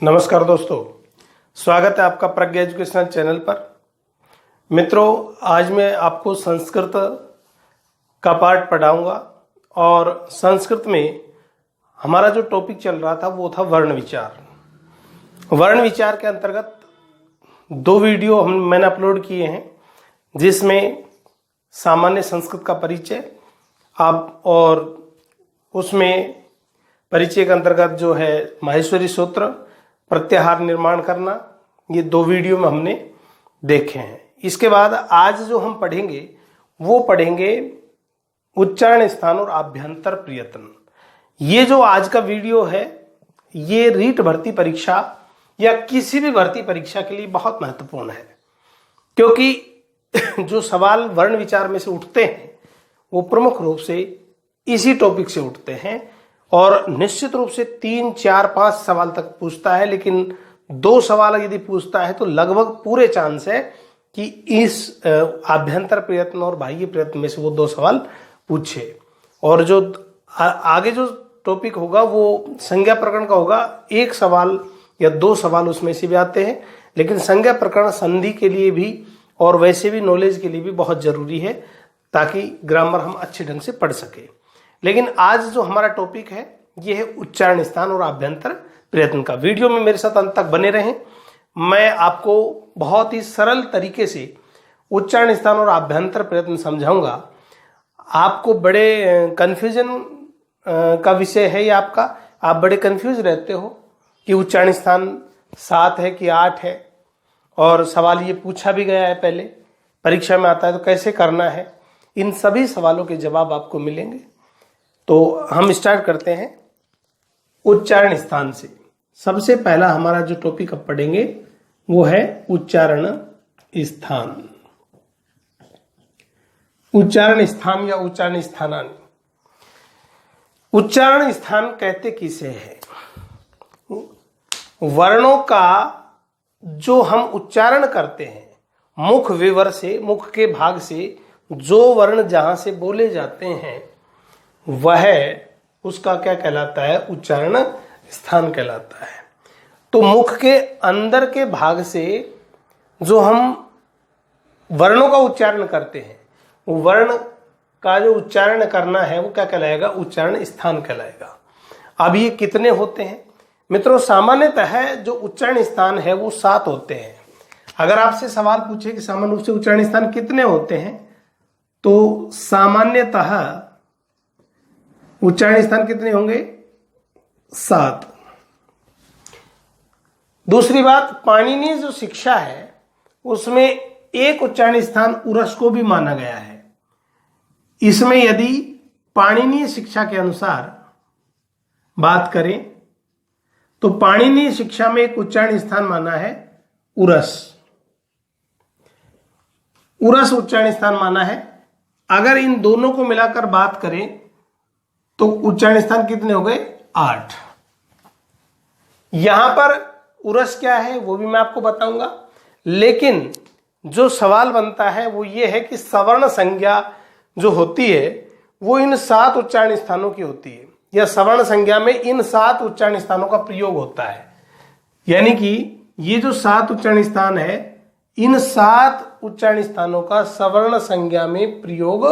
नमस्कार दोस्तों, स्वागत है आपका प्रज्ञा एजुकेशनल चैनल पर। मित्रों, आज मैं आपको संस्कृत का पाठ पढ़ाऊंगा और संस्कृत में हमारा जो टॉपिक चल रहा था वो था वर्ण विचार। वर्ण विचार के अंतर्गत दो वीडियो मैंने अपलोड किए हैं, जिसमें सामान्य संस्कृत का परिचय आप और उसमें परिचय के अंतर्गत जो है माहेश्वरी सूत्र, प्रत्याहार निर्माण करना, ये दो वीडियो में हमने देखे हैं। इसके बाद आज जो हम पढ़ेंगे वो पढ़ेंगे उच्चारण स्थान और आभ्यंतर प्रयत्न। ये जो आज का वीडियो है ये रीट भर्ती परीक्षा या किसी भी भर्ती परीक्षा के लिए बहुत महत्वपूर्ण है, क्योंकि जो सवाल वर्ण विचार में से उठते हैं वो प्रमुख रूप से इसी टॉपिक से उठते हैं और निश्चित रूप से 3, 4, 5 सवाल तक पूछता है। लेकिन 2 सवाल यदि पूछता है तो लगभग पूरे चांस है कि इस आभ्यंतर प्रयत्न और बाह्य प्रयत्न में से वो 2 सवाल पूछे। और जो आगे जो टॉपिक होगा वो संज्ञा प्रकरण का होगा। 1 सवाल या 2 सवाल उसमें से भी आते हैं, लेकिन संज्ञा प्रकरण संधि के लिए भी और वैसे भी नॉलेज के लिए भी बहुत जरूरी है, ताकि ग्रामर हम अच्छे ढंग से पढ़ सके। लेकिन आज जो हमारा टॉपिक है ये है उच्चारण स्थान और आभ्यंतर प्रयत्न का। वीडियो में मेरे साथ अंत तक बने रहें। मैं आपको बहुत ही सरल तरीके से उच्चारण स्थान और आभ्यंतर प्रयत्न समझाऊंगा। आपको बड़े कंफ्यूजन का विषय है ये आपका, आप बड़े कंफ्यूज रहते हो कि उच्चारण स्थान 7 है कि 8 है, और सवाल ये पूछा भी गया है, पहले परीक्षा में आता है तो कैसे करना है। इन सभी सवालों के जवाब आपको मिलेंगे। तो हम स्टार्ट करते हैं उच्चारण स्थान से। सबसे पहला हमारा जो टॉपिक अब पढ़ेंगे वो है उच्चारण स्थान। उच्चारण स्थान या उच्चारण स्थानानि। उच्चारण स्थान कहते किसे है? वर्णों का जो हम उच्चारण करते हैं, मुख विवर से, मुख के भाग से जो वर्ण जहां से बोले जाते हैं वह उसका क्या कहलाता है? उच्चारण स्थान कहलाता है। तो मुख के अंदर के भाग से जो हम वर्णों का उच्चारण करते हैं, वो वर्ण का जो उच्चारण करना है वो क्या कहलाएगा? उच्चारण स्थान कहलाएगा। अब ये कितने होते हैं मित्रों? सामान्यतः जो उच्चारण स्थान है वो 7 होते हैं। अगर आपसे सवाल पूछे कि सामान्य रूप से उच्चारण स्थान कितने होते हैं, तो सामान्यतः उच्चारण स्थान कितने होंगे? 7। दूसरी बात, पाणिनीय जो शिक्षा है उसमें एक उच्चारण स्थान उरस को भी माना गया है। इसमें यदि पाणिनीय शिक्षा के अनुसार बात करें तो पाणिनीय शिक्षा में एक उच्चारण स्थान माना है उरस। उरस उच्चारण स्थान माना है। अगर इन दोनों को मिलाकर बात करें तो उच्चारण स्थान कितने हो गए? 8। यहां पर उरस क्या है वो भी मैं आपको बताऊंगा, लेकिन जो सवाल बनता है वो ये है कि सवर्ण संज्ञा जो होती है वो इन 7 उच्चारण स्थानों की होती है, या सवर्ण संज्ञा में इन 7 उच्चारण स्थानों का प्रयोग होता है। यानी कि ये जो 7 उच्चारण स्थान है, इन 7 उच्चारण स्थानों का सवर्ण संज्ञा में प्रयोग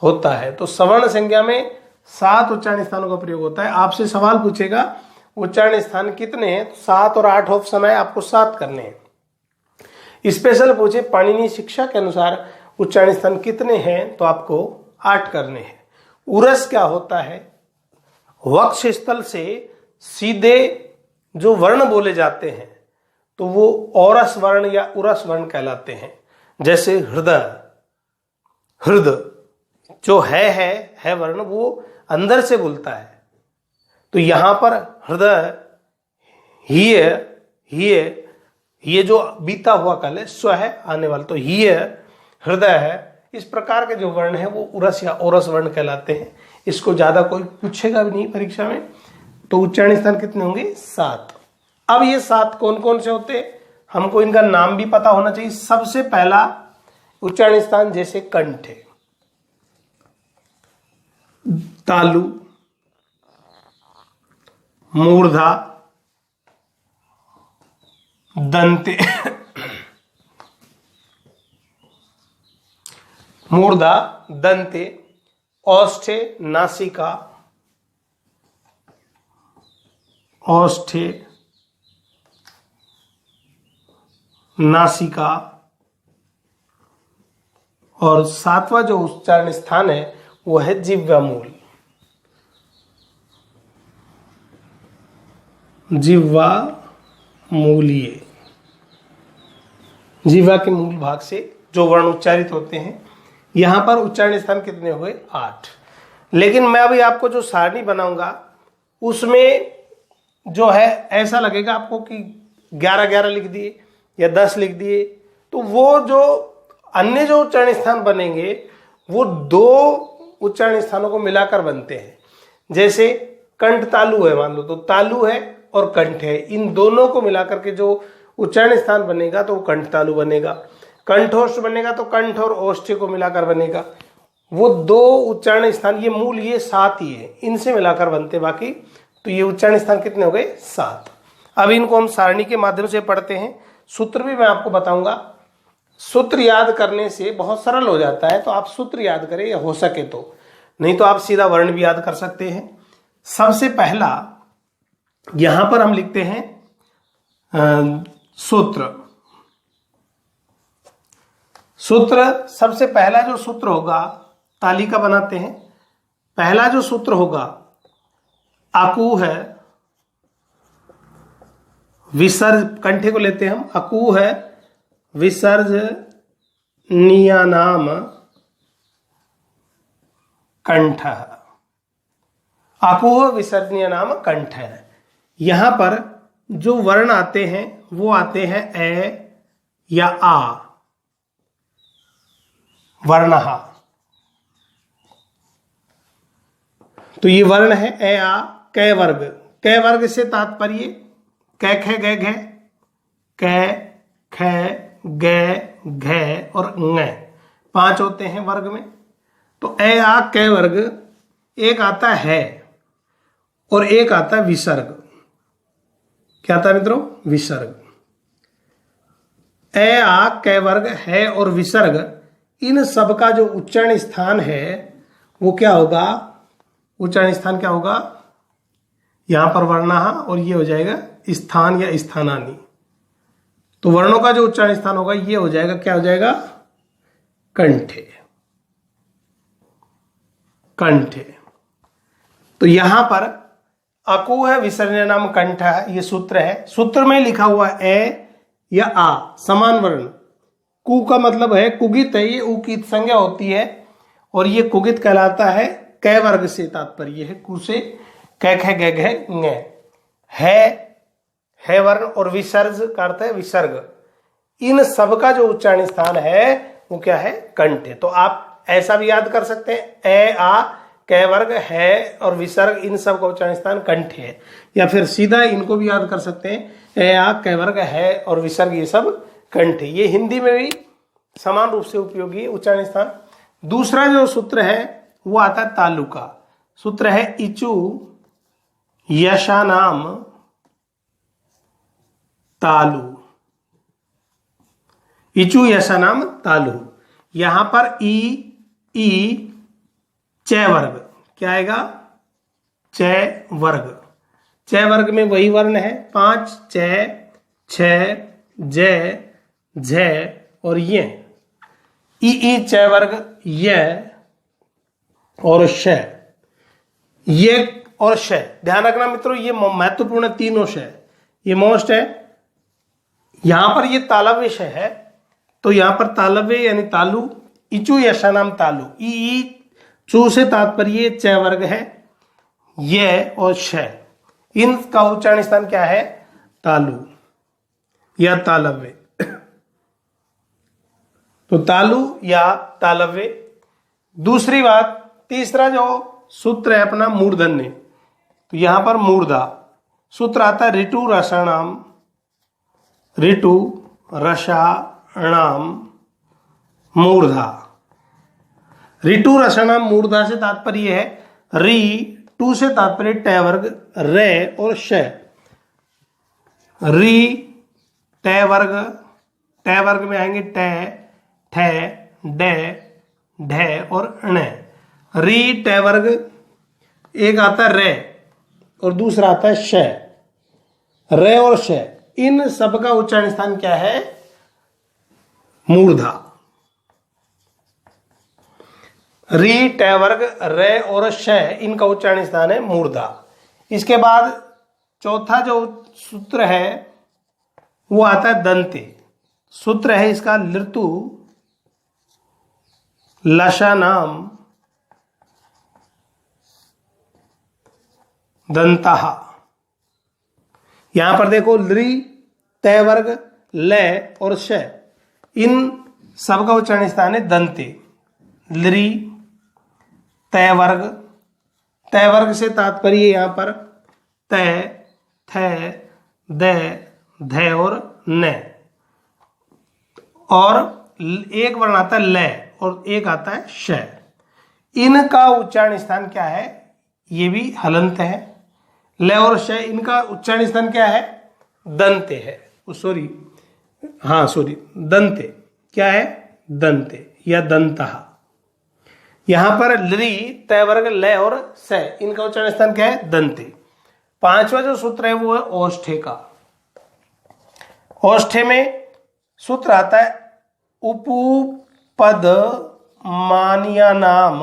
होता है। तो सवर्ण संज्ञा में 7 उच्चारण स्थानों का प्रयोग होता है। आपसे सवाल पूछेगा उच्चारण स्थान कितने हैं, तो 7 और 8 ऑप्शन है, आपको 7 करने हैं। स्पेशल पूछे पाणिनीय शिक्षा के अनुसार उच्चारण स्थान कितने हैं, तो आपको 8 करने हैं। उरस क्या होता है? वक्ष स्थल से सीधे जो वर्ण बोले जाते हैं तो वो औरस वर्ण या उरस वर्ण कहलाते हैं। जैसे हृदय, हृद जो है वर्ण वो अंदर से बोलता है, तो यहां पर हृदय, ये जो बीता हुआ काल है, स्व है आने वाला, तो हृदय है। इस प्रकार के जो वर्ण है वो उरस या औरस वर्ण कहलाते हैं। इसको ज्यादा कोई पूछेगा भी नहीं परीक्षा में। तो उच्चारण स्थान कितने होंगे? 7। अब ये 7 कौन कौन से होते हैं, हमको इनका नाम भी पता होना चाहिए। सबसे पहला उच्चारण स्थान जैसे कंठ है, तालु, मूर्धा, दंते मूर्धा दंते औष्ठे नासिका औष्ठे नासिका और सातवां जो उच्चारण स्थान है वो है जिह्वामूल। जिह्वा मूलीय, जिह्वा के मूल भाग से जो वर्ण उच्चारित होते हैं। यहां पर उच्चारण स्थान कितने हो गए? 8। लेकिन मैं अभी आपको जो सारणी बनाऊंगा उसमें जो है ऐसा लगेगा आपको कि 11-11 लिख दिए या 10 लिख दिए, तो वो जो अन्य जो उच्चारण स्थान बनेंगे वो 2 उच्चारण स्थानों को मिलाकर बनते हैं। जैसे कंठ तालु है, मान लो, तो तालु है और कंठ है, इन दोनों को मिलाकर के जो उच्चारण स्थान बनेगा तो वो कंठ तालु बनेगा। कंठोष्ठ बनेगा तो कंठ और ओष्ठ को मिलाकर बनेगा। वो 2 उच्चारण स्थान, ये मूल ये 7 ही है, इनसे मिलाकर बनते बाकी। तो ये उच्चारण स्थान कितने हो गए? 7। अब इनको हम सारणी के माध्यम से पढ़ते हैं। सूत्र भी मैं आपको बताऊंगा। सूत्र याद करने से बहुत सरल हो जाता है, तो आप सूत्र याद करें या हो सके तो, नहीं तो आप सीधा वर्ण भी याद कर सकते हैं। सबसे पहला यहां पर हम लिखते हैं सूत्र। सूत्र सबसे पहला जो सूत्र होगा, तालिका बनाते हैं। पहला जो सूत्र होगा अकू है, विसर्ज, कंठे को लेते हैं हम, अकू है विसर्ज नियानाम कंठ। अकूह विसर्जनीय नाम कंठ है। यहां पर जो वर्ण आते हैं वो आते हैं ए या आ, वर्णहा। तो ये वर्ण है ए आ। कै वर्ग, कै वर्ग से तात्पर्य कै ख ग घ, कै ख ग घ और ङ, 5 होते हैं वर्ग में। तो ए आ कै वर्ग, एक आता है और एक आता है विसर्ग। क्या आता है मित्रों? विसर्ग। ए आ कै वर्ग है और विसर्ग, इन सब का जो उच्चारण स्थान है वो क्या होगा? उच्चारण स्थान क्या होगा? यहां पर वर्णहा और ये हो जाएगा स्थान या स्थानानी। तो वर्णों का जो उच्चारण स्थान होगा ये हो जाएगा, क्या हो जाएगा? कंठे। कंठे। तो यहां पर अकू है विसर्जनीय नाम कंठ है, ये सूत्र है। सूत्र में लिखा हुआ ए या आ समान वर्ण। कु का मतलब है कुगित है, ये उ की संज्ञा होती है और ये कुगित कहलाता है। कै वर्ग से तात्पर्य है कु से, कै ख ग घ ङ। है वर्ण और विसर्ज का अर्थ है विसर्ग। इन सब का जो उच्चारण स्थान है वो क्या है? कंठ है। तो आप ऐसा भी याद कर सकते हैं, ए आ कै वर्ग है और विसर्ग, इन सब का उच्चारण स्थान कंठ है। या फिर सीधा इनको भी याद कर सकते हैं, ए आ कै वर्ग है और विसर्ग, ये सब कंठ है। ये हिंदी में भी समान रूप से उपयोगी है उच्चारण स्थान। दूसरा जो सूत्र है वो आता है तालु का। सूत्र है इचु यशानाम तालु। इचु यशानाम तालु। यहां पर ई चै वर्ग, क्या आएगा? चै वर्ग। चै वर्ग में वही वर्ण है, 5 चै, 6 जय, झ और ये। ई चै वर्ग, य और श। ये और श, ध्यान रखना मित्रों, ये महत्वपूर्ण तीनों श। ये मोस्ट है। यहां पर ये तालव्य श है, तो यहां पर तालव्य यानी तालु। इचु यशा नाम तालु। ई चू से तात्पर्य चै वर्ग है, ये और श, इनका उच्चारण स्थान क्या है? तालु या तालव्य। तो तालु या तालव्य। दूसरी बात, तीसरा जो सूत्र है अपना मूर्धन्य। तो यहां पर मूर्धा सूत्र आता है ऋतु रसाणाम, ऋतु रसाणाम मूर्धा। ऋतु रसाणाम मूर्धा से तात्पर्य है री, टू से तात्पर्य टै वर्ग, रे और श। री ट वर्ग, ट वर्ग में आएंगे ट, ठ, ड, ढ और ण। री ट वर्ग, एक आता है रे और दूसरा आता है श। रे और श, इन सब का उच्चारण स्थान क्या है? मूर्धा। री ट वर्ग, रे और श, इनका उच्चारण स्थान है मूर्धा। इसके बाद चौथा जो सूत्र है वो आता है दंते। सूत्र है इसका लृतु लशानाम दंतः। यहां पर देखो लृ, त वर्ग, ल और श, इन सब का उच्चारण स्थान है दंते। लृ, त वर्ग, त वर्ग से तात्पर्य यहां पर त, थ, द, ध और न। और एक वर्ण आता है ल और एक आता है श। इनका उच्चारण स्थान क्या है? ये भी हलंत है। ल और श, इनका उच्चारण स्थान क्या है? दंते है। सॉरी, हाँ सॉरी, दंते। क्या है? दंते या दंतः। यहां पर लृ, त वर्ग, ल और स, इनका उच्चारण स्थान क्या है? दंते। पांचवा जो सूत्र है वो है ओष्ठे का। ओष्ठे में सूत्र आता है उपपद मानिया नाम,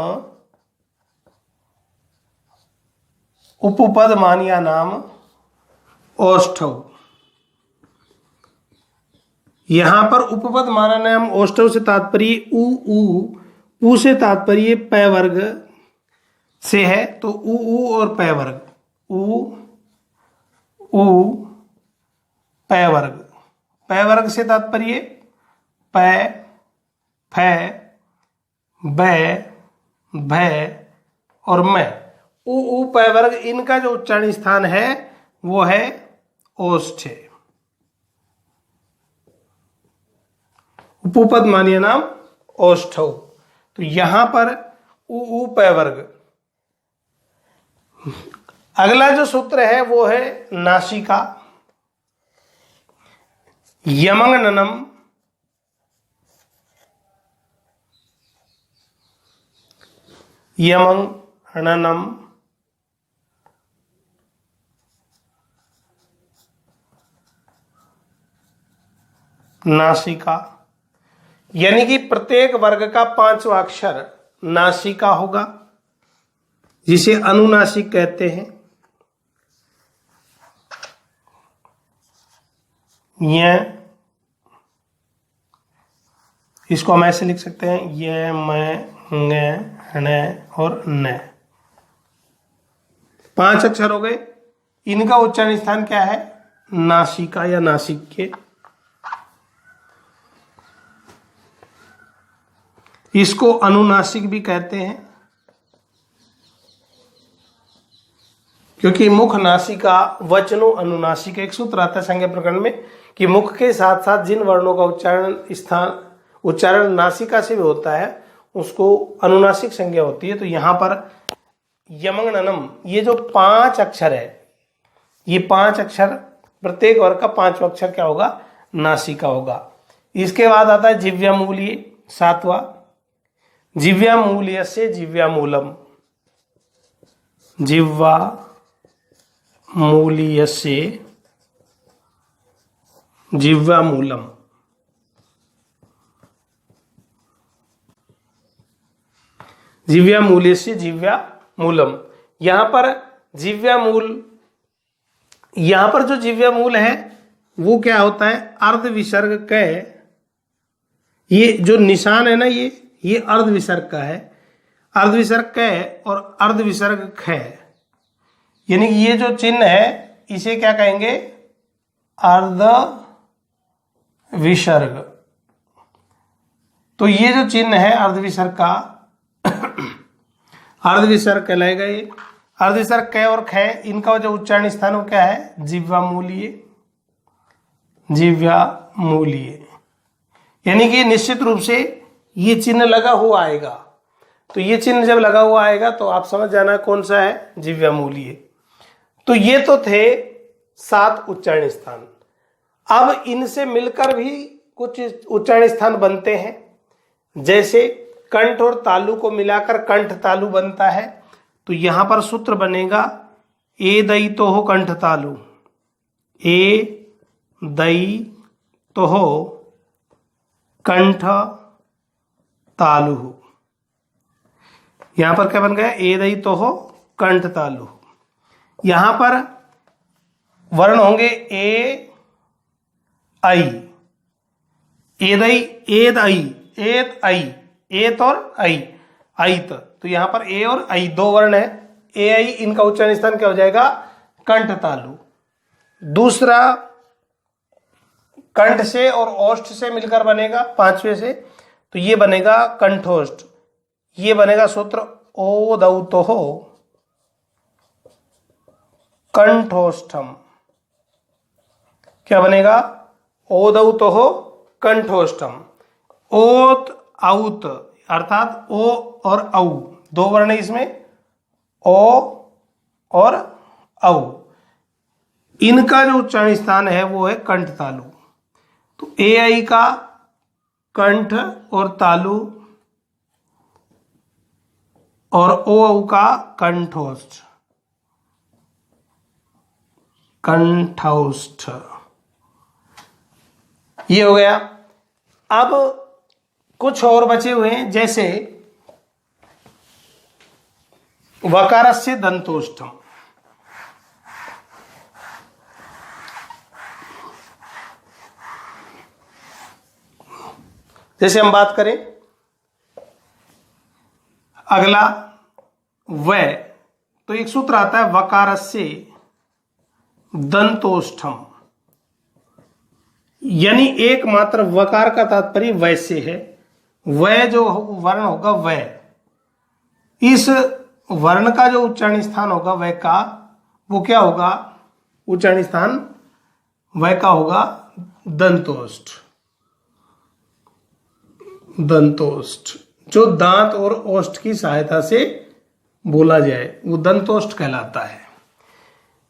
उपपद मानिया नाम ओष्ठव। यहां पर उपपद माना नाम ओष्ठव से तात्पर्य उ से तात्पर्य प वर्ग से है, तो उ और प वर्ग, उ प वर्ग। प वर्ग से तात्पर्य प, फ, ब, भ और म। उ प वर्ग, इनका जो उच्चारण स्थान है वो है ओष्ठे। उपपद मानिए नाम ओष्ठव। तो यहां पर उ प वर्ग। अगला जो सूत्र है वो है नासिका। यमंगननम, यमंगननम, नासिका। यानी कि प्रत्येक वर्ग का पांचवा अक्षर नासिका होगा, जिसे अनुनासिक कहते हैं। य, इसको हम ऐसे लिख सकते हैं य, म, ङ, ण और न। पांच अक्षर हो गए। इनका उच्चारण स्थान क्या है? नासिका या नासिक के। इसको अनुनासिक भी कहते हैं, क्योंकि मुख नासिका वचनो अनुनासिक। एक सूत्र आता है संज्ञा प्रकरण में कि मुख के साथ साथ जिन वर्णों का उच्चारण नासिका से भी होता है उसको अनुनासिक संज्ञा होती है। तो यहां पर यमंगननम, ये जो पांच अक्षर है, ये पांच अक्षर, प्रत्येक वर्ग का पांचवा अक्षर क्या होगा? नासिका होगा। इसके बाद आता है जिव्यामूलीय, सातवां। जिव्यामूल्य से जिव्यामूलम, जिह्वा मूल्य से जिव्यामूलम। जिव्यामूल्य से जिव्यामूलम। यहां पर जिव्यामूल, यहां पर जो जिव्यामूल है वो क्या होता है? अर्ध विसर्ग क, ये जो निशान है ना, ये अर्ध विसर्ग का है। अर्ध विसर्ग क और अर्ध विसर्ग ख, यानी कि ये जो चिन्ह है इसे क्या कहेंगे? अर्ध विसर्ग। तो ये जो चिन्ह है अर्ध विसर्ग का, अर्ध विसर्ग कहलाएगा ये। अर्ध विसर्ग क और ख, इनका जो उच्चारण स्थान वो क्या है? जिह्वामूलीय, जिह्वामूलीय। यानी कि निश्चित रूप से ये चिन्ह लगा हुआ आएगा। तो ये चिन्ह जब लगा हुआ आएगा तो आप समझ जाना कौन सा है? जिह्वामूलीय। तो ये तो थे 7 उच्चारण स्थान। अब इनसे मिलकर भी कुछ उच्चारण स्थान बनते हैं, जैसे कंठ और तालु को मिलाकर कंठ तालु बनता है। तो यहां पर सूत्र बनेगा ए दई तो हो कंठ तालु, ए दई तो हो कंठ तालु। यहां पर क्या बन गया, ए दई तो हो कंठ तालु। यहां पर वर्ण होंगे ए आई, एदई एद आई, एद आई, एत और आई, आइत। तो यहां पर ए और आई दो वर्ण है, ए आई, इनका उच्चारण स्थान क्या हो जाएगा, कंठ तालु। दूसरा कंठ से और ओष्ठ से मिलकर बनेगा पांचवे से, तो ये बनेगा कंठोष्ठ। ये बनेगा सूत्र ओ दौ तो हो कंठोष्ठम। क्या बनेगा, ओदौ तो हो कंठोष्ठम। ओत औत अर्थात ओ और औ दो वर्ण है इसमें, ओ और औ, इनका जो उच्चारण स्थान है वो है कंठ तालु। तो ए आई का कंठ और तालु और ओ औ का कंठोष्ठ, कंठोष्ठ, ये हो गया। अब कुछ और बचे हुए हैं, जैसे वकारस्य दंतोष्ठम। जैसे हम बात करें अगला व, तो एक सूत्र आता है वकारस्य दंतोष्ठम, यानी एकमात्र वकार का तात्पर्य वैसे है। वह जो वर्ण होगा वह, इस वर्ण का जो उच्चारण स्थान होगा वह का, वो क्या होगा, उच्चारण स्थान वह का होगा दंतोष्ठ। दंतोष्ठ जो दांत और ओष्ठ की सहायता से बोला जाए वो दंतोष्ठ कहलाता है।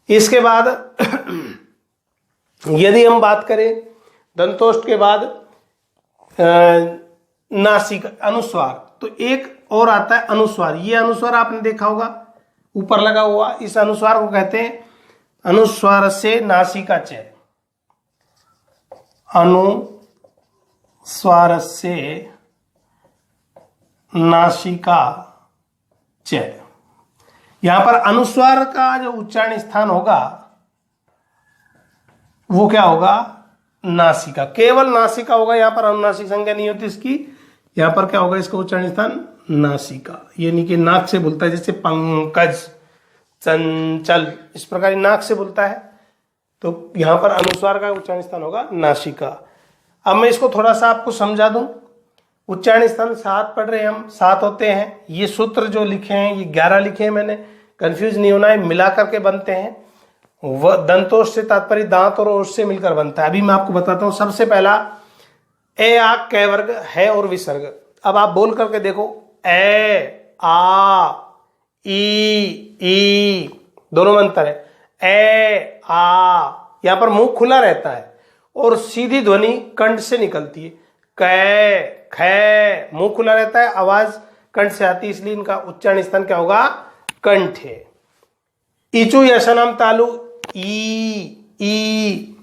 इसके बाद यदि हम बात करें दंतोष्ठ के बाद नासिका अनुस्वार, तो एक और आता है अनुस्वार। ये अनुस्वार आपने देखा होगा ऊपर लगा हुआ, इस अनुस्वार को कहते हैं अनुस्वार से नासिका च, अनुस्वार से नासिका च। यहां पर अनुस्वार का जो उच्चारण स्थान होगा वो क्या होगा, नासिका, केवल नासिका होगा। यहां पर अनुनासिक संज्ञा नहीं होती इसकी, यहां पर क्या होगा, इसका उच्चारण स्थान नासिका, यानी कि नाक से बोलता है, जैसे पंकज, चंचल, इस प्रकार नाक से बोलता है, तो यहां पर अनुस्वार का उच्चारण स्थान होगा नासिका। अब मैं इसको थोड़ा सा आपको समझा दूं। उच्चारण स्थान 7 पढ़ रहे हैं हम, 7 होते हैं। ये सूत्र जो लिखे हैं ये 11 लिखे हैं मैंने, कंफ्यूज नहीं होना है, मिला करके बनते हैं। वह दंतोष्ठ से तात्पर्य दांत और ओष्ठ से मिलकर बनता है। अभी मैं आपको बताता हूं। सबसे पहला ए आ कै वर्ग है और विसर्ग। अब आप बोल करके देखो, ए आ ई दोनों में अंतर है। ए आ, यहां पर मुंह खुला रहता है और सीधी ध्वनि कंठ से निकलती है। कै खे, मुंह खुला रहता है, आवाज कंठ से आती है, इसलिए इनका उच्चारण स्थान क्या होगा, कंठ है। इचु यशनाम तालु, ई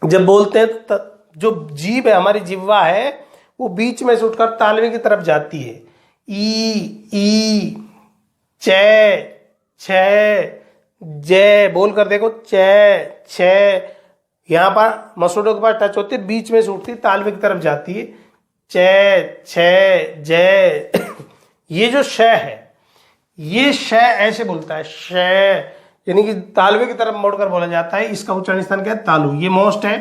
जब बोलते हैं तो जो जीभ है, हमारी जिह्वा है, वो बीच में से उठकर तालवे की तरफ जाती है। ई चे छे जय, बोल कर देखो, चे छे, यहां पर मसूड़ों के पास टच होती है, बीच में से उठती तालवे की तरफ जाती है। चे छे जय। ये जो श है, ये श ऐसे बोलता है, श यानी कि तालवे की तरफ मोड़कर बोला जाता है। इसका उच्चारण स्थान क्या है, तालु। ये मोस्ट है।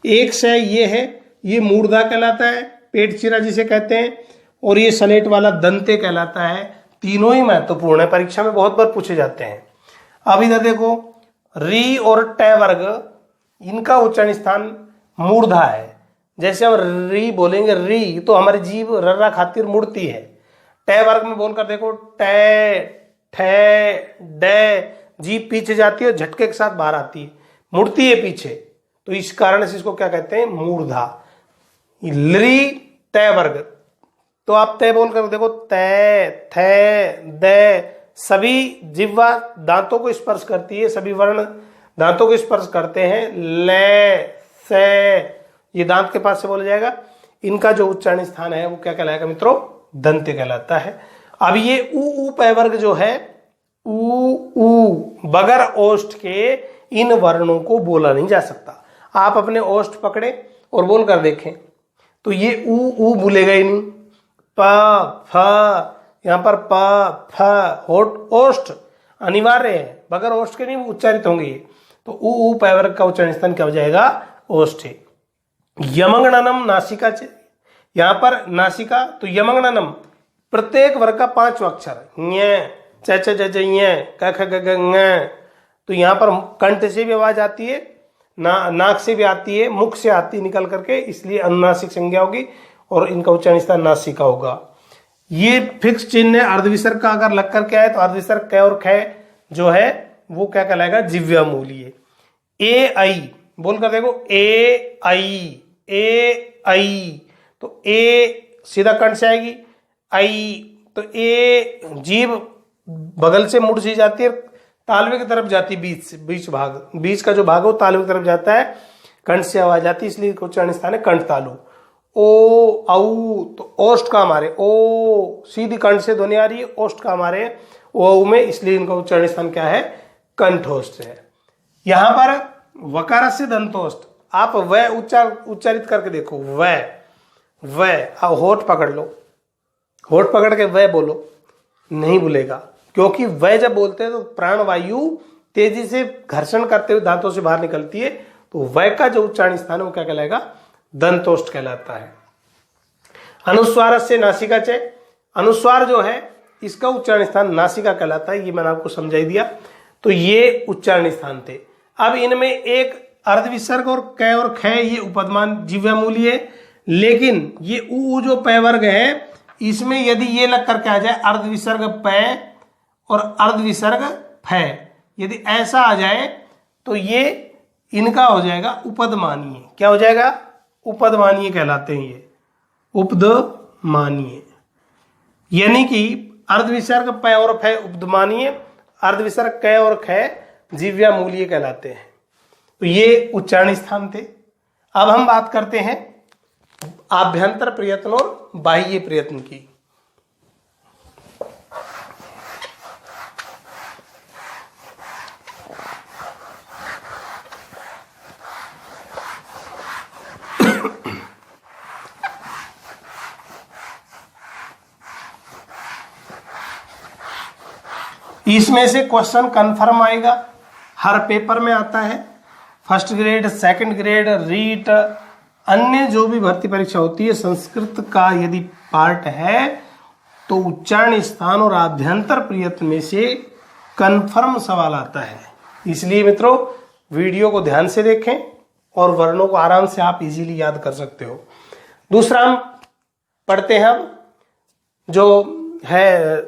एक श ये है, ये मूर्धा कहलाता है, पेट चिरा जिसे कहते हैं, और ये सलेट वाला दंते कहलाता है। तीनों ही महत्वपूर्ण है, परीक्षा में बहुत बार पूछे जाते हैं। अब इधर देखो, री और ट वर्ग, इनका उच्चारण स्थान मूर्धा है। जैसे हम री बोलेंगे, री तो हमारी जीभ रर्रा खातिर मुड़ती है। ट वर्ग में बोलकर देखो, टे ठे डे, जीभ पीछे जाती है, झटके के साथ बाहर आती है, मुड़ती है पीछे। तो इस कारण से इसको क्या कहते हैं, मूर्धा। लृ तय वर्ग, तो आप तय बोल कर देखो, तय, थे, द, सभी जिह्वा दांतों को स्पर्श करती है, सभी वर्ण दांतों को स्पर्श करते हैं। ले, से, ये दांत के पास से बोला जाएगा। इनका जो उच्चारण स्थान है वो क्या कहलाएगा मित्रों, दंत्य कहलाता है। अब ये ऊ पय वर्ग जो है, ऊ बगैर ओष्ठ के इन वर्णों को बोला नहीं जा सकता। आप अपने ओष्ठ पकड़े और बोल कर देखें तो ये ऊ बोलेगा ही नहीं। प, फ, यहां पर प, फ, होठ ओष्ठ अनिवार्य है, बगैर ओष्ठ के नहीं उच्चारित होंगे। तो ऊ पय वर्ग का उच्चारण स्थान क्या हो जाएगा, ओष्ठ। यमंगनम नासिका, यहां पर नासिका, तो यमंगनम प्रत्येक वर्ग का 5 अक्षर, ञ, च, च, ज, ञ, क, ख, ग, ङ। तो यहां पर कंठ से भी आवाज आती है, नाक से भी आती है, मुख से आती है निकल करके, इसलिए अनुनासिक संज्ञा होगी और इनका उच्चारण स्थान नासिका होगा। ये फिक्स चिन्ह है। अर्धविसर्ग का अगर लग करके आए तो अर्धविसर्ग क और ख जो है वो क्या कहलाएगा, जिव्यामूलीय। ए आई बोल कर देखो, ए आई, ए आई, तो ए सीधा कंठ से आएगी, आई तो ए जीभ बगल से मुड़ सी जाती है, तालवे की तरफ जाती, बीच से, बीच का जो भाग हो तालवे की तरफ जाता है, कंठ से आवाज आती है, इसलिए उच्चारण स्थान है कंठ तालु। ओ औ, तो ओष्ठ का हमारे ओ सीधी कंठ से ध्वनि आ रही है, ओष्ठ का हमारे ओ में, इसलिए इनका उच्चारण स्थान क्या है, कंठोष्ठ है। यहां पर वकार से दंतोष्ठ, आप वह उच्चारित करके देखो, वह होठ पकड़ लो, होठ पकड़ के वह बोलो, नहीं बोलेगा, क्योंकि वह जब बोलते हैं तो प्राणवायु तेजी से घर्षण करते हुए दांतों से बाहर निकलती है, तो वह का जो उच्चारण स्थान है वो क्या कहलाएगा, दंतोष्ठ कहलाता है। अनुस्वार से नासिका चे, अनुस्वार जो है इसका उच्चारण स्थान नासिका कहलाता है, ये मैंने आपको समझाई दिया। तो ये उच्चारण स्थान थे। अब इनमें एक अर्धविसर्ग और क और ख ये उपदमान जिव्यामूली है, लेकिन ये ऊ जो पय वर्ग है इसमें यदि ये लग करके आ जाए अर्धविसर्ग पय और अर्धविसर्ग फ, यदि ऐसा आ जाए तो ये इनका हो जाएगा उपदमानीय। क्या हो जाएगा, उपदमानीय कहलाते हैं ये, उपदमानीय। यानी कि अर्धविसर्ग प और फ उपदमानीय, अर्धविसर्ग क और ख जिव्यामूलीय कहलाते हैं। तो ये उच्चारण स्थान थे। अब हम बात करते हैं आभ्यंतर प्रयत्न और बाह्य प्रयत्न की। इसमें से क्वेश्चन कंफर्म आएगा, हर पेपर में आता है, first grade, second grade, REET, अन्य जो भी भर्ती परीक्षा होती है, संस्कृत का यदि पार्ट है तो उच्चारण स्थान और आभ्यंतर प्रयत्न में से कंफर्म सवाल आता है। इसलिए मित्रों वीडियो को ध्यान से देखें और वर्णों को आराम से आप इजीली याद कर सकते हो। दूसरा हम पढ़ते हैं, हम जो है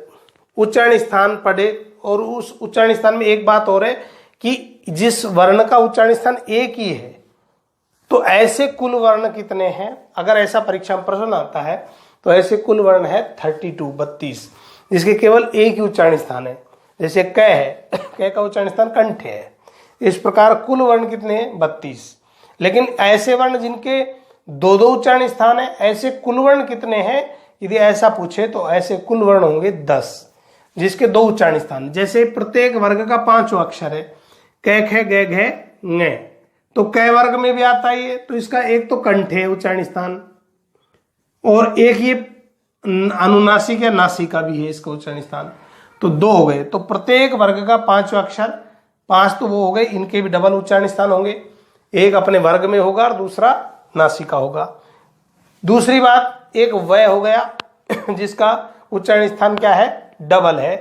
उच्चारण स्थान पढ़े, और उस उच्चारण स्थान में एक बात और है कि जिस वर्ण का उच्चारण स्थान एक ही है तो ऐसे कुल वर्ण कितने हैं, अगर ऐसा परीक्षा में प्रश्न आता है तो ऐसे कुल वर्ण है 32 जिसके केवल एक ही उच्चारण स्थान है। जैसे क है, क का उच्चारण स्थान कंठ है। इस प्रकार कुल वर्ण कितने हैं, 32। लेकिन ऐसे वर्ण जिनके दो उच्चारण स्थान है, ऐसे कुल वर्ण कितने हैं, यदि ऐसा पूछे तो ऐसे कुल वर्ण होंगे 10 जिसके 2 उच्चारण स्थान। जैसे प्रत्येक वर्ग का 5 अक्षर है, क ख ग घ ङ, तो क वर्ग में भी आता ही है, तो इसका एक तो कंठ है उच्चारण स्थान और एक ये अनुनासिक या नासिका भी है इसका उच्चारण स्थान, तो 2 हो गए। तो प्रत्येक वर्ग का 5 अक्षर, 5 तो वो हो गए, इनके भी डबल उच्चारण स्थान होंगे, एक अपने वर्ग में होगा और दूसरा नासिका होगा। दूसरी बात, एक वय हो गया जिसका उच्चारण स्थान क्या है, डबल है,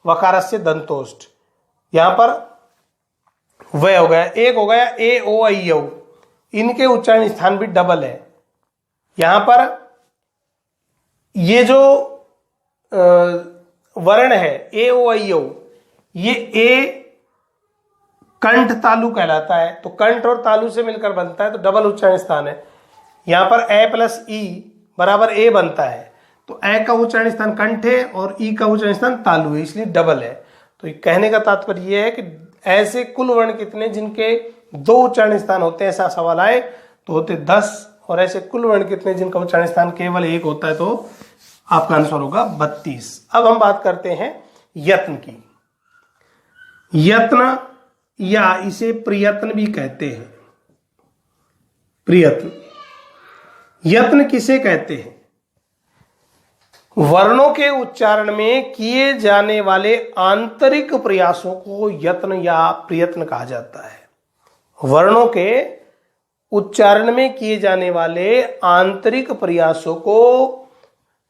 वकारस्य दंतोष्ठ, यहां पर वह हो गया। एक हो गया ए ओ आई औ, इनके उच्चारण स्थान भी डबल है। यहां पर ये जो वर्ण है ए ओ आई औ, ये ए कंठ तालु कहलाता है। तो कंठ और तालु से मिलकर बनता है, तो डबल उच्चारण स्थान है। यहां पर ए प्लस ई बराबर ए बनता है, तो ए का उच्चारण स्थान कंठ है और ई का उच्चारण स्थान तालु है, इसलिए डबल है। तो कहने का तात्पर्य यह है कि ऐसे कुल वर्ण कितने जिनके दो उच्चारण स्थान होते हैं, ऐसा सवाल आए तो होते 10, और ऐसे कुल वर्ण कितने जिनका उच्चारण स्थान केवल एक होता है, तो आपका आंसर होगा 32। अब हम बात करते हैं यत्न की। यत्न या इसे प्रयत्न भी कहते हैं। प्रयत्न, यत्न किसे कहते हैं? वर्णों के उच्चारण में किए जाने वाले आंतरिक प्रयासों को यत्न या प्रयत्न कहा जाता है। वर्णों के उच्चारण में किए जाने वाले आंतरिक प्रयासों को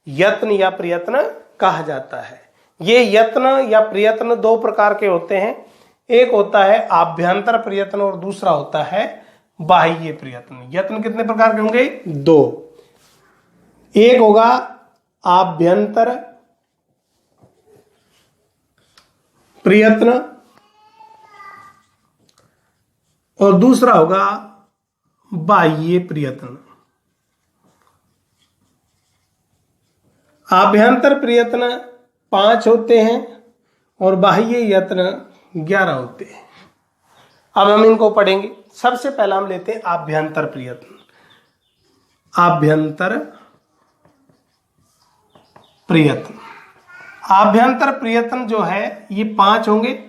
यत्न या प्रयत्न कहा जाता है। ये यत्न या प्रयत्न दो प्रकार के होते हैं, एक होता है आभ्यंतर प्रयत्न और दूसरा होता है बाह्य प्रयत्न। यत्न कितने प्रकार के होंगे? दो। एक होगा आभ्यंतर प्रयत्न और दूसरा होगा बाह्य प्रयत्न। आभ्यंतर प्रयत्न 5 होते हैं और बाह्य यत्न 11 होते हैं। अब हम इनको पढ़ेंगे। सबसे पहला हम लेते हैं आभ्यंतर प्रयत्न। आभ्यंतर प्रयत्न, आभ्यंतर प्रयत्न जो है ये 5 होंगे।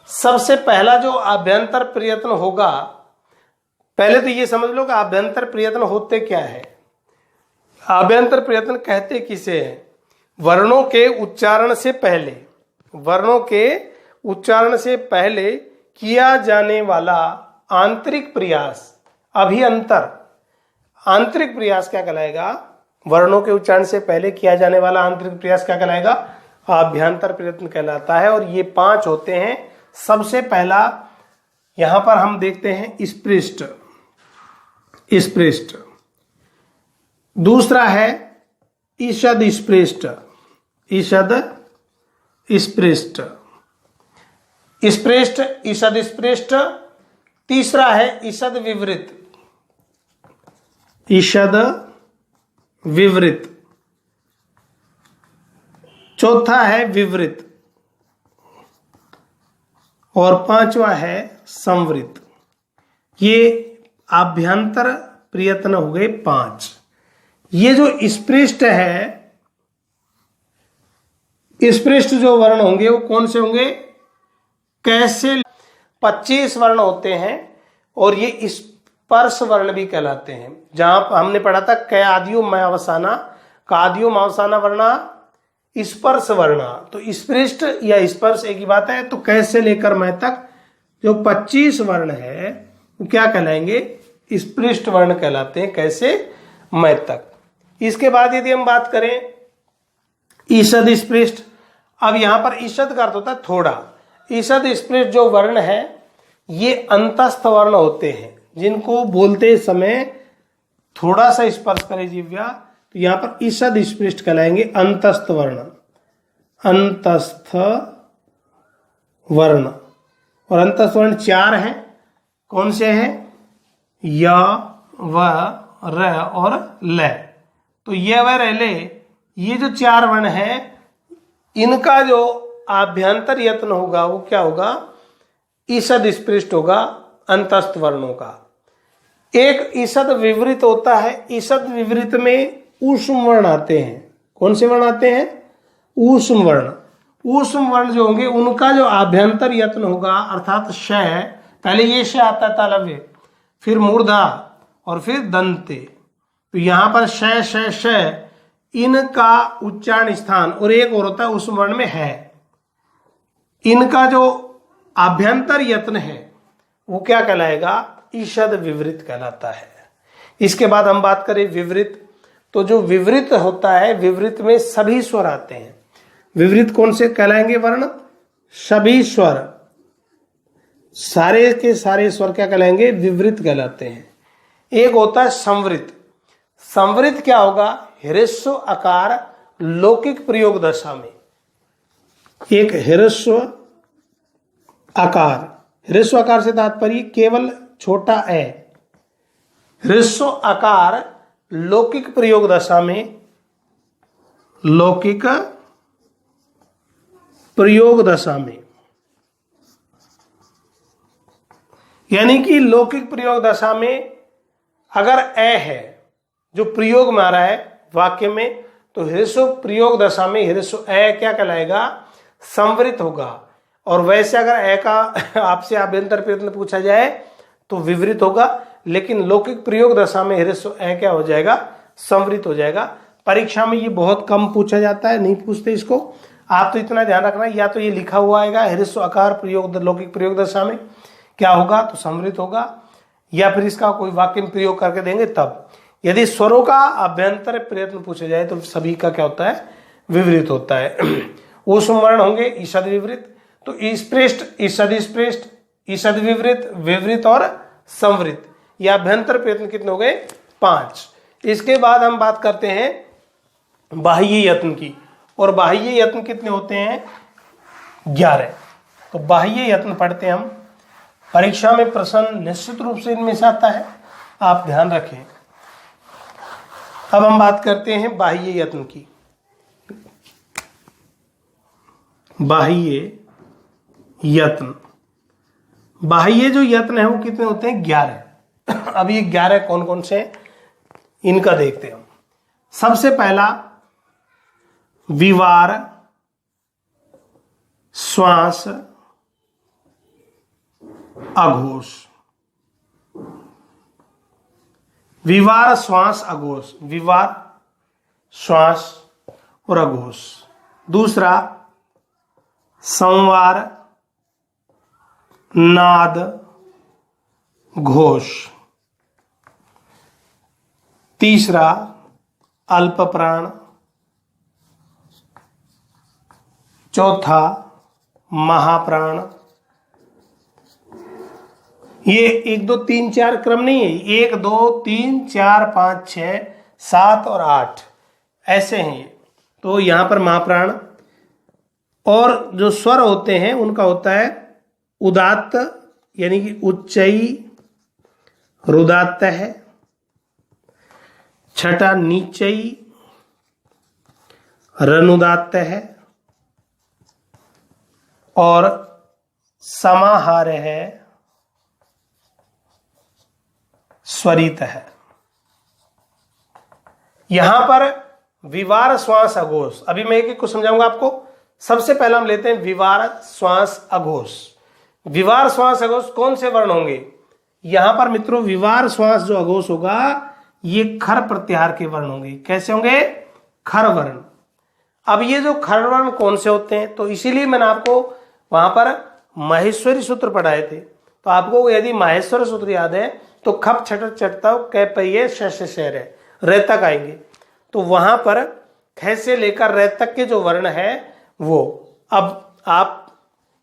सबसे पहला जो आभ्यंतर प्रयत्न होगा, पहले तो ये समझ लो कि आभ्यंतर प्रयत्न होते क्या है। आभ्यंतर प्रयत्न कहते किसे हैं? वर्णों के उच्चारण से पहले, वर्णों के उच्चारण से पहले किया जाने वाला आंतरिक प्रयास, अभियंतर। आंतरिक प्रयास क्या कहलाएगा? वर्णों के उच्चारण से पहले किया जाने वाला आंतरिक प्रयास क्या कहलाएगा? आभ्यंतर प्रयत्न कहलाता है। और ये 5 होते हैं। सबसे पहला यहां पर हम देखते हैं स्पृष्ट, स्पृष्ट। दूसरा है ईषद स्पृष्ट, ईषद स्पृष्ट, स्पृष्ट ईषद स्पृष्ट। तीसरा है ईषद विवृत, ईषद विवृत। चौथा है विवृत और 5वां है संवृत। ये आभ्यंतर प्रयत्न हो गए 5। ये जो स्पृष्ट है, स्पृष्ट जो वर्ण होंगे वो कौन से होंगे? कैसे? 25 वर्ण होते हैं और ये स्पर्श वर्ण भी कहलाते हैं। जहां हमने पढ़ा था कयादियो मयावसाना, कादियो मावसाना वर्णा, स्पर्श वर्णा। तो स्पृष्ट या स्पर्श एक ही बात है। तो कैसे लेकर मैं तक जो 25 वर्ण है वो क्या कहलाएंगे? स्पृष्ट वर्ण कहलाते हैं, कैसे मैं तक। इसके बाद यदि हम बात करें ईषद स्पृष्ट, अब यहां पर ईषद का अर्थ होता है थोड़ा। ईषद स्पृष्ट जो वर्ण है ये अंतस्थ वर्ण होते हैं, जिनको बोलते समय थोड़ा सा स्पर्श करे जिह्वा, तो यहां पर ईषद स्पृष्ट कहलाएंगे अंतस्थ वर्ण, अंतस्थ वर्ण। और अंतस्थ वर्ण 4 हैं। कौन से हैं? य, व, र और ल। तो ये व र ले, ये जो 4 वर्ण हैं, इनका जो आभ्यंतर यत्न होगा वो क्या होगा? ईषद स्पृष्ट होगा अंतस्थ वर्णों का। एक ईषद विवृत होता है। ईषद विवृत में ऊष्म वर्ण आते हैं। कौन से वर्ण आते हैं? ऊष्म वर्ण। ऊष्म वर्ण जो होंगे उनका जो आभ्यंतर यत्न होगा, अर्थात श, पहले ये श आता है तालव्य, फिर मूर्धा और फिर दंते। तो यहां पर श श श इनका उच्चारण स्थान, और एक और होता है ऊष्म वर्ण में है, इनका जो आभ्यंतर यत्न है वो क्या कहलाएगा? ईषद विवृत कहलाता है। इसके बाद हम बात करें विवृत। तो जो विवृत होता है, विवृत में सभी स्वर आते हैं। विवृत कौन से कहलाएंगे वर्ण? सभी स्वर, सारे के सारे स्वर क्या कहलाएंगे? विवृत कहलाते हैं। एक होता है संवृत। संवृत क्या होगा? ह्रस्व आकार लौकिक प्रयोग दशा में, एक ह्रस्व आकार ह्रस्व आकार से तात्पर्य केवल छोटा ए। ह्रस्व आकार लौकिक प्रयोग दशा में, लौकिक प्रयोग दशा में, यानी कि लौकिक प्रयोग दशा में अगर ए है जो प्रयोग में आ रहा है वाक्य में, तो ह्रस्व प्रयोग दशा में ह्रस्व ए क्या कहलाएगा? संवृत होगा। और वैसे अगर ए का आपसे अभ्यंतर प्रयत्न पूछा जाए तो विवृत होगा, लेकिन लौकिक प्रयोग दशा में ह्रस्व ए क्या हो जाएगा? संवृत हो जाएगा। परीक्षा में ये बहुत कम पूछा जाता है, नहीं पूछते इसको। आप तो इतना ध्यान रखना, या तो ये लिखा हुआ आएगा ह्रस्व आकार प्रयोग लौकिक प्रयोग दशा में क्या होगा तो संवृत होगा, या फिर इसका कोई वाक्य में प्रयोग करके देंगे तब। यदि स्वरों का अभ्यंतर प्रयत्न पूछा जाए तो सभी का क्या होता है? विवृत होता है। वो सुवर्ण होंगे ईषद विवृत, तो ईस्पृष्ट, ईषद स्पृष्ट, ईषद विवृत, विवृत और संवृत। ये अभ्यंतर प्रयत्न कितने हो गए? 5। इसके बाद हम बात करते हैं बाह्य यत्न की, और बाह्य यत्न कितने होते हैं? 11। तो बाह्य यत्न पढ़ते हैं हम। परीक्षा में प्रश्न निश्चित रूप से इनमें से आता है, आप ध्यान रखें। अब हम बात करते हैं बाह्य यत्न की। बाह्य यत्न, बाह्य जो यत्न है वो कितने होते हैं? 11। अब ये 11 कौन कौन से हैं इनका देखते हैं हम। सबसे पहला विवार, श्वास, अघोष। विवार, श्वास, अघोष। विवार, श्वास और अघोष। दूसरा संवार, नाद, घोष। तीसरा अल्प प्राण। चौथा महाप्राण। ये 1 2 3 4 क्रम नहीं है, 1 2 3 4 5 6 7 और 8 ऐसे हैं ये। तो यहां पर महाप्राण। और जो स्वर होते हैं उनका होता है उदात्त, यानी कि उच्चई रुदात्त है। छठा नीचई रनुदात्त है। और समाहार है, स्वरित है। यहां पर विवार, श्वास, अघोष। अभी मैं एक एक को समझाऊंगा आपको। सबसे पहला हम लेते हैं विवार, श्वास, अघोष। विवार, श्वास, अघोष कौन से वर्ण होंगे? यहां पर मित्रों विवार, श्वास जो अघोष होगा ये खर प्रत्याहार के वर्ण होंगे। कैसे होंगे? खर वर्ण। अब ये जो खर वर्ण कौन से होते हैं, तो इसीलिए मैंने आपको वहां पर माहेश्वरी सूत्र पढ़ाए थे। तो आपको यदि माहेश्वर सूत्र याद है तो खप छटर चटता कै पहिए शहर है, रे तक आएंगे। तो वहां पर ख से लेकर रे तक के जो वर्ण है वो, अब आप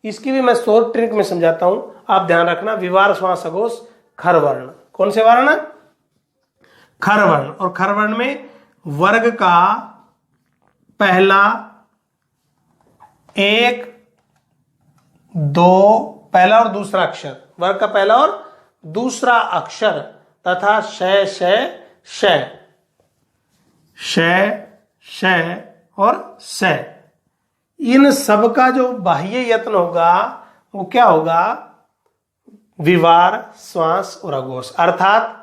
इसकी भी मैं शॉर्ट ट्रिक में समझाता हूं, आप ध्यान रखना। विवार, श्वास, अघोष खर वर्ण। कौन से वर्ण? खर वर्ण। और खर वर्ण में वर्ग का पहला 1 2 पहला और दूसरा अक्षर, वर्ग का पहला और दूसरा अक्षर तथा शय शय शय, शय शय और शय, इन सब का जो बाह्य यत्न होगा वो क्या होगा? विवार, श्वास और अघोष। अर्थात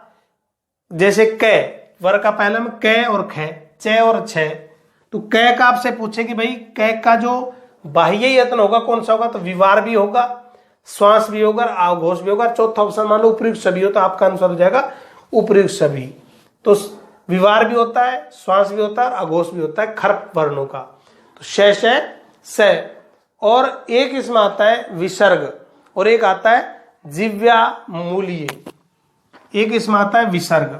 जैसे कै, वर्ग का पहला में कै और ख, च और छ। तो कै का आपसे पूछे कि भाई कै का जो बाह्य यत्न होगा कौन सा होगा? तो विवार भी होगा, श्वास भी होगा, अघोष भी होगा। चौथा ऑप्शन मान लो उपयुक्त सभी हो, तो आपका आंसर हो जाएगा उपयुक्त सभी। तो विवार भी होता है, श्वास भी होता है, अघोष भी होता है खर वर्णों का। तो शय शय स। और एक इसमें आता है विसर्ग और एक आता है जिव्या मूल्य। एक इसमें आता है विसर्ग,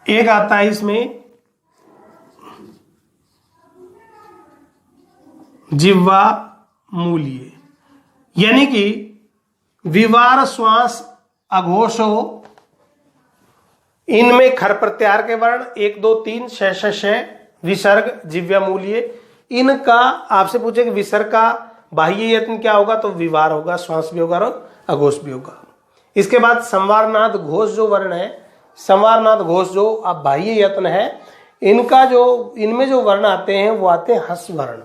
एक आता है इसमें जिह्वा मूल्य। यानी कि विवार, श्वास, अघोषो, इनमें खर प्रत्याहार के वर्ण 1 2 3 शय शय शय, विसर्ग, जिव्या मूल्य, इनका आपसे पूछे कि विसर्ग का बाह्य यत्न क्या होगा, तो विवार होगा, श्वास भी होगा और अघोष भी होगा। इसके बाद संवारनाद घोष जो वर्ण है, संवारनाद घोष जो अब बाह्य यत्न है, इनका जो इनमें जो वर्ण आते हैं वो आते हैं हस वर्ण।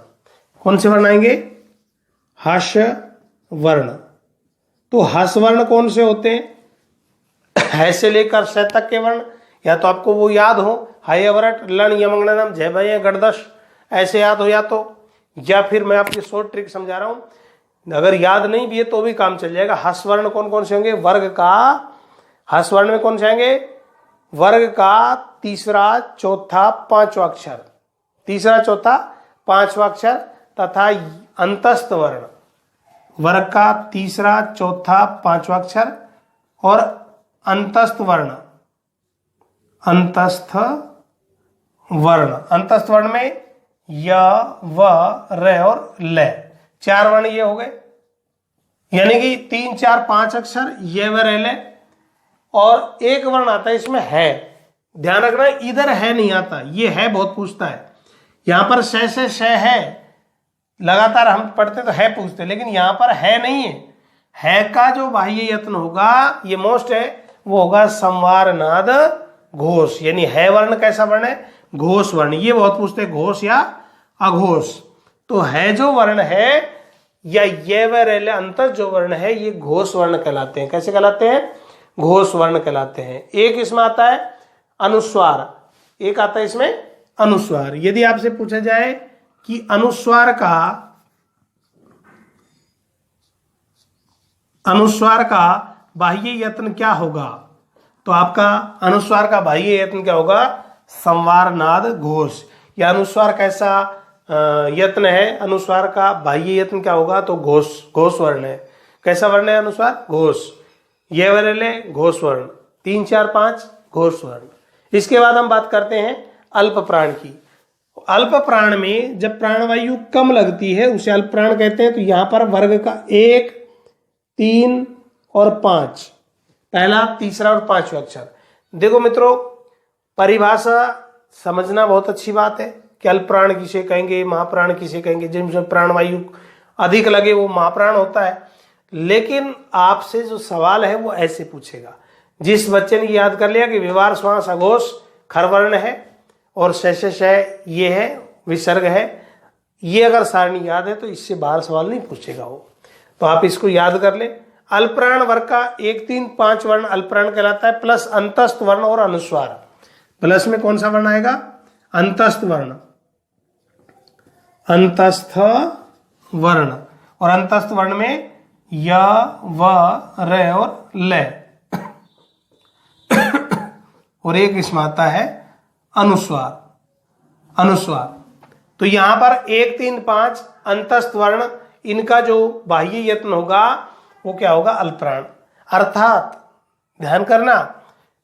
कौन से वर्ण आएंगे? हस वर्ण। तो हस वर्ण कौन से होते हैं? है से लेकर स तक के वर्ण, या तो आपको वो याद हो, हाय अवरट लण यमंगनम जय भय गणदश, ऐसे याद हो या फिर मैं आपकी शॉर्ट ट्रिक समझा रहा हूं, अगर याद नहीं भी है तो भी काम चल जाएगा। हस वर्ण कौन कौन से होंगे? वर्ग का हस वर्ण में कौन से आएंगे? वर्ग का तीसरा, चौथा, पांचवा अक्षर, तीसरा, चौथा, पांचवा अक्षर तथा अंतस्थ वर्ण। वर्ग का तीसरा, चौथा, पांचवा अक्षर और अंतस्थ वर्ण। अंतस्थ वर्ण, अंतस्थ वर्ण में य, व, र और ल, 4 वर्ण ये हो गए, यानी कि 3, 4, 5 अक्षर ये व र ल, और एक वर्ण आता है इसमें है। ध्यान रखना इधर है नहीं आता, ये है बहुत पूछता है। यहां पर से श है, लगातार हम पढ़ते तो है पूछते, लेकिन यहां पर है नहीं है का जो बाह्य यत्न होगा, ये मोस्ट है, वो होगा संवारनाद घोष। यानी है वर्ण कैसा वर्ण है? घोष वर्ण। ये बहुत पूछते हैं घोष या अघोष। तो है जो वर्ण है या ये व र ल अंतर जो वर्ण है, ये घोष वर्ण कहलाते हैं। कैसे कहलाते हैं? घोष वर्ण कहलाते हैं। एक इसमें आता है अनुस्वार, एक आता है इसमें अनुस्वार। यदि आपसे पूछा जाए कि अनुस्वार का बाह्य यत्न क्या होगा, तो आपका अनुस्वार का बाह्य यत्न क्या होगा? संवारनाद घोष। या अनुस्वार कैसा यत्न है? अनुस्वार का बाह्य यत्न क्या होगा? तो घोष वर्ण है। कैसा वर्ण है अनुस्वार? घोष। ये वर्ण घोष वर्ण, 3, 4, 5 घोष वर्ण। इसके बाद हम बात करते हैं अल्प प्राण की। अल्प प्राण में जब प्राणवायु कम लगती है उसे अल्प प्राण कहते हैं। तो यहां पर वर्ग का 1, 3 और 5, पहला, तीसरा और पांचवा अक्षर। देखो मित्रों, परिभाषा समझना बहुत अच्छी बात है कि अल्प प्राण किसे कहेंगे, महाप्राण किसे कहेंगे। जिनमें प्राणवायु अधिक लगे वो महाप्राण होता है। लेकिन आपसे जो सवाल है वो ऐसे पूछेगा, जिस बच्चे ने याद कर लिया कि विवार श्वास अघोष खरवर्ण है और शेष है, ये है विसर्ग है, ये अगर सारणी याद है तो इससे बाहर सवाल नहीं पूछेगा वो। तो आप इसको याद कर ले। अल्पप्राण वर्ग का 1, 3, 5 वर्ण अल्पप्राण कहलाता है, प्लस अंतस्थ वर्ण और अनुस्वार। प्लस में कौन सा वर्ण आएगा? अंतस्थ वर्ण, अंतस्थ वर्ण। और अंतस्थ वर्ण में य, व, र और ल, और एक इसमें आता है अनुस्वार। तो यहां पर 1, 3, 5 अंतस्थ वर्ण, इनका जो बाह्य यत्न होगा वो क्या होगा? अल्पप्राण। अर्थात ध्यान करना,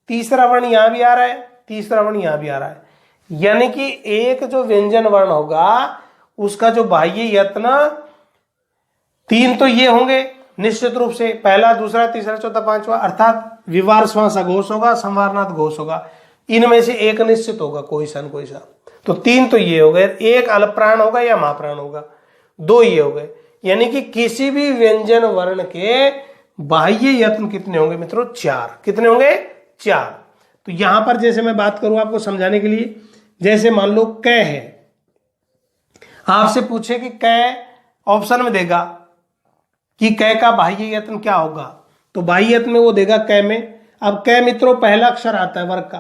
तीसरा वर्ण यहां भी आ रहा है, तीसरा वर्ण यहां भी आ रहा है, यानी कि एक जो व्यंजन वर्ण होगा उसका जो बाह्य यत्न 3 तो ये होंगे निश्चित रूप से, पहला, दूसरा, तीसरा, चौथा, पांचवा, अर्थात विवार श्वास अघोष होगा, संवारनाद घोष होगा। इनमें से एक निश्चित होगा, कोई सा न कोई सा। तो 3 तो ये हो गए, एक अल्पप्राण होगा या महाप्राण होगा, 2 ये हो गए। यानी कि किसी भी व्यंजन वर्ण के बाह्य यत्न कितने होंगे मित्रों? 4। कितने होंगे? 4। तो यहां पर जैसे मैं बात करूं आपको समझाने के लिए, जैसे मान लो क है, आपसे पूछे कि क, ऑप्शन में देगा कि क का बाह्य यत्न क्या होगा, तो बाह्य यत्न में वो देगा क में। अब क मित्रों पहला अक्षर आता है वर्ग का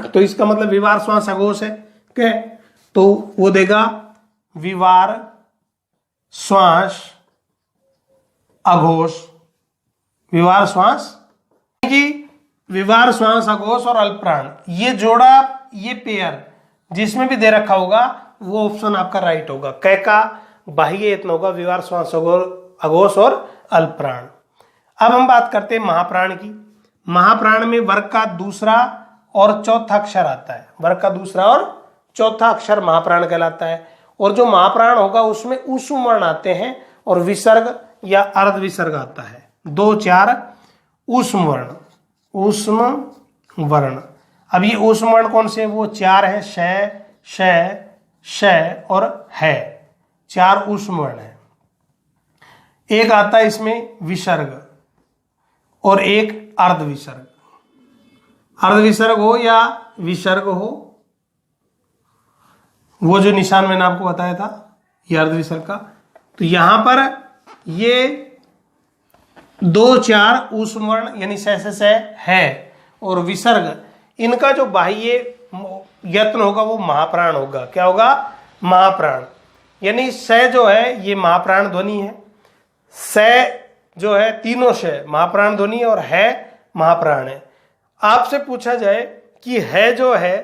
तो इसका मतलब विवार श्वास अघोष है क, तो वो देगा विवार श्वास अघोष, विवार श्वास की विवार श्वास अघोष और अल्पप्राण, ये जोड़ा, ये पेयर जिसमें भी दे रखा होगा वो ऑप्शन आपका राइट होगा। क का बाह्य यत्न होगा विवार श्वास अघोष और अल्पप्राण। अब हम बात करते हैं महाप्राण की। महाप्राण में वर्ग का दूसरा और चौथा अक्षर आता है, वर्ग का दूसरा और चौथा अक्षर महाप्राण कहलाता है। और जो महाप्राण होगा उसमें ऊष्म वर्ण आते हैं और विसर्ग या अर्ध विसर्ग आता है। 2, 4 ऊष्म वर्ण, ऊष्म वर्ण। अब ये ऊष्म वर्ण कौन से? वो 4 है, श, श और है, 4 ऊष्म वर्ण है। एक आता है इसमें विसर्ग और एक अर्ध विसर्ग। अर्ध विसर्ग हो या विसर्ग हो, वो जो निशान मैंने आपको बताया था ये अर्ध विसर्ग का। तो यहां पर ये 2 4 ऊष्म वर्ण यानी स है और विसर्ग, इनका जो बाह्य यत्न होगा वो महाप्राण होगा। क्या होगा? महाप्राण। यानी स जो है ये महाप्राण ध्वनि है, स जो है तीनों श महाप्राण ध्वनि और है महाप्राण है। आपसे पूछा जाए कि है जो है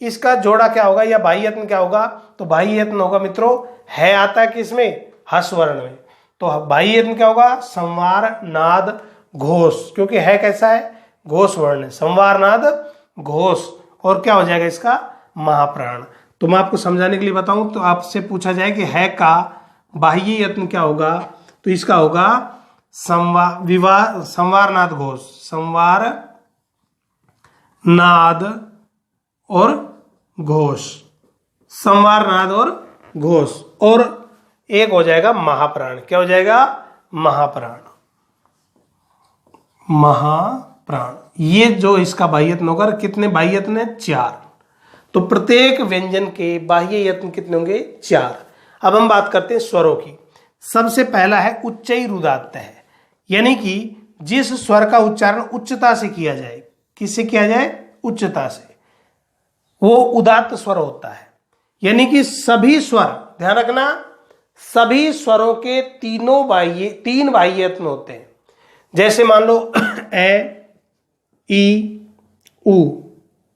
इसका जोड़ा क्या होगा या बाह्य यत्न क्या होगा, तो बाह्य यत्न होगा मित्रों, है आता है किसमें? हस वर्ण में। तो बाह्य यत्न क्या होगा? संवार नाद घोष, क्योंकि है कैसा है? घोष वर्ण है। संवार नाद घोष, और क्या हो जाएगा इसका? महाप्राण। तो मैं आपको समझाने के लिए बताऊं तो आपसे पूछा जाए कि है का बाह्य यत्न क्या होगा, तो इसका होगा संवार नाद घोष, संवार नाद और घोष, संवार नाद और घोष, और एक हो जाएगा महाप्राण। क्या हो जाएगा? महाप्राण। महाप्राण, ये जो इसका बाह्य यत्न होगा, कितने बाह्य यत्न है? 4। तो प्रत्येक व्यंजन के बाह्य यत्न कितने होंगे? 4। अब हम बात करते हैं स्वरों की। सबसे पहला है उच्चई रुदात्त है, यानी कि जिस स्वर का उच्चारण उच्चता से किया जाए। किससे किया जाए? उच्चता से, वो उदात्त स्वर होता है। यानी कि सभी स्वर, ध्यान रखना, सभी स्वरों के तीन बाह्य यत्न होते हैं। जैसे मान लो ए ई उ,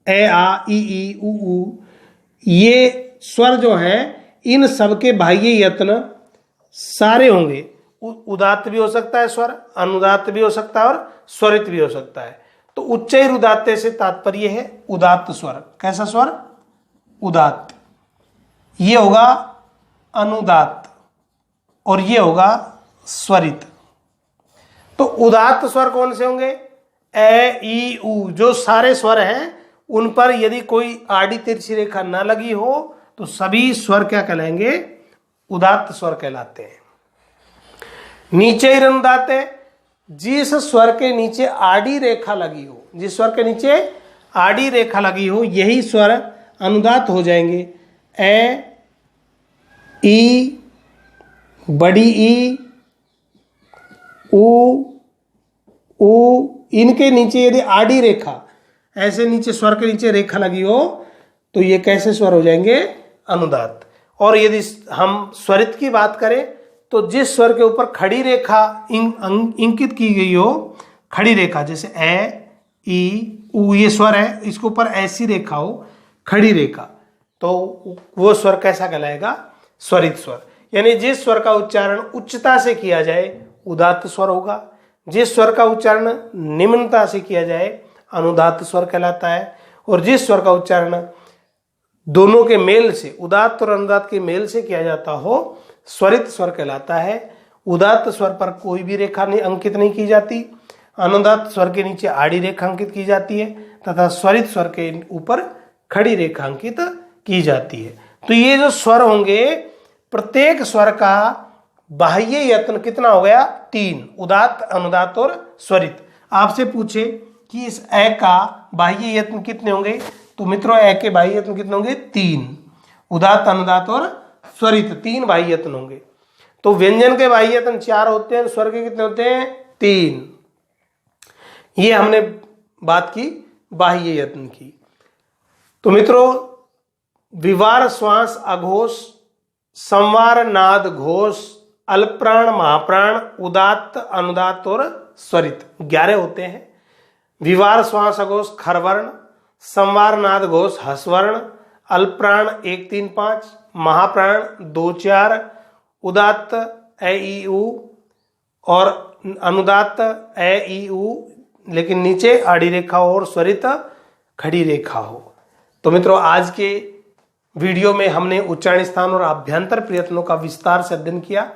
ए आ ई उ ऊ, ये स्वर जो है इन सबके बाह्य यत्न सारे होंगे। उदात्त भी हो सकता है स्वर, अनुदात्त भी हो सकता है और स्वरित भी हो सकता है। तो उच्चैर उदात्त से तात्पर्य है उदात्त स्वर। कैसा स्वर? उदात्त। ये होगा अनुदात्त और ये होगा स्वरित। तो उदात्त स्वर कौन से होंगे? ए ई उ, जो सारे स्वर हैं उन पर यदि कोई आड़ी तिरछी रेखा ना लगी हो तो सभी स्वर क्या कहलाएंगे? उदात्त स्वर कहलाते हैं। नीचे अनुदात्त है, जिस स्वर के नीचे आड़ी रेखा लगी हो, जिस स्वर के नीचे आड़ी रेखा लगी हो यही स्वर अनुदात्त हो जाएंगे। ए ई, बड़ी ई, उ, इनके नीचे यदि आड़ी रेखा, ऐसे नीचे स्वर के नीचे रेखा लगी हो तो ये कैसे स्वर हो जाएंगे? अनुदात्त। और यदि हम स्वरित की बात करें तो जिस स्वर के ऊपर खड़ी रेखा इंकित की गई हो, खड़ी रेखा, जैसे ए ई उ, ये स्वर है, इसके ऊपर ऐसी रेखा हो, खड़ी रेखा, तो वो स्वर कैसा कहलाएगा? स्वरित स्वर। यानी जिस स्वर का उच्चारण उच्चता से किया जाए उदात्त स्वर होगा, जिस स्वर का उच्चारण निम्नता से किया जाए अनुदात्त स्वर कहलाता है, और जिस स्वर का उच्चारण दोनों के मेल से, उदात्त और अनुदात्त के मेल से किया जाता हो, स्वरित स्वर कहलाता है। उदात्त स्वर पर कोई भी रेखा अंकित नहीं की जाती, अनुदात्त स्वर के नीचे आड़ी रेखा अंकित की जाती है तथा स्वरित स्वर के ऊपर खड़ी रेखा अंकित की जाती है। तो ये जो स्वर होंगे, प्रत्येक स्वर का बाह्य यत्न कितना हो गया? 3, उदात्त, अनुदात्त और स्वरित। आपसे पूछे कि इस ए का बाह्य यत्न कितने होंगे, तो मित्रों ए के बाह्य यत्न कितने होंगे? 3, उदात्त, अनुदात्त और स्वरित, 3 बाह्य यत्न होंगे। तो व्यंजन के बाह्य यत्न 4 होते हैं, स्वर के कितने होते हैं? 3। ये हमने बात की बाह्य यत्न की। तो मित्रों, विवार श्वास अघोष, संवार नाद घोष, अल्पप्राण, महाप्राण, उदात्त, अनुदात्त और स्वरित 11 होते हैं। विवार श्वास अघोष खरवर्ण, संवार नाद घोष हसवर्ण, अल्पप्राण 1 3 5, महाप्राण 2 4, उदात्त ए ई उ और अनुदात्त ए ई उ, लेकिन नीचे आड़ी रेखा हो और स्वरित खड़ी रेखा हो। तो मित्रों, आज के वीडियो में हमने उच्चारण स्थान और अभ्यंतर प्रयत्नों का विस्तार से अध्ययन किया।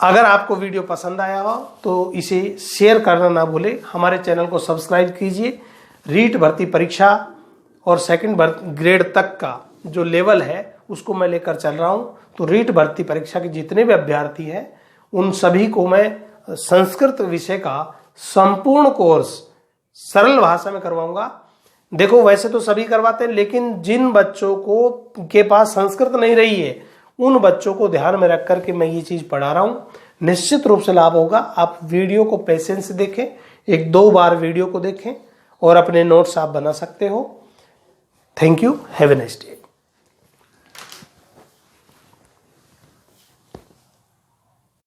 अगर आपको वीडियो पसंद आया हो तो इसे शेयर करना ना भूलें। हमारे चैनल को सब्सक्राइब कीजिए। रीट भर्ती परीक्षा और सेकंड ग्रेड तक का जो लेवल है उसको मैं लेकर चल रहा हूं। तो रीट भर्ती परीक्षा के जितने भी अभ्यर्थी हैं उन सभी को मैं संस्कृत विषय का संपूर्ण कोर्स सरल भाषा में करवाऊंगा। देखो वैसे तो सभी करवाते हैं, लेकिन जिन बच्चों को के पास संस्कृत नहीं रही है उन बच्चों को ध्यान में रख करके मैं ये चीज पढ़ा रहा हूं। निश्चित रूप से लाभ होगा। आप वीडियो को पेशेंस से देखें, 1-2 बार वीडियो को देखें और अपने नोट्स आप बना सकते हो। Thank you, have a nice day.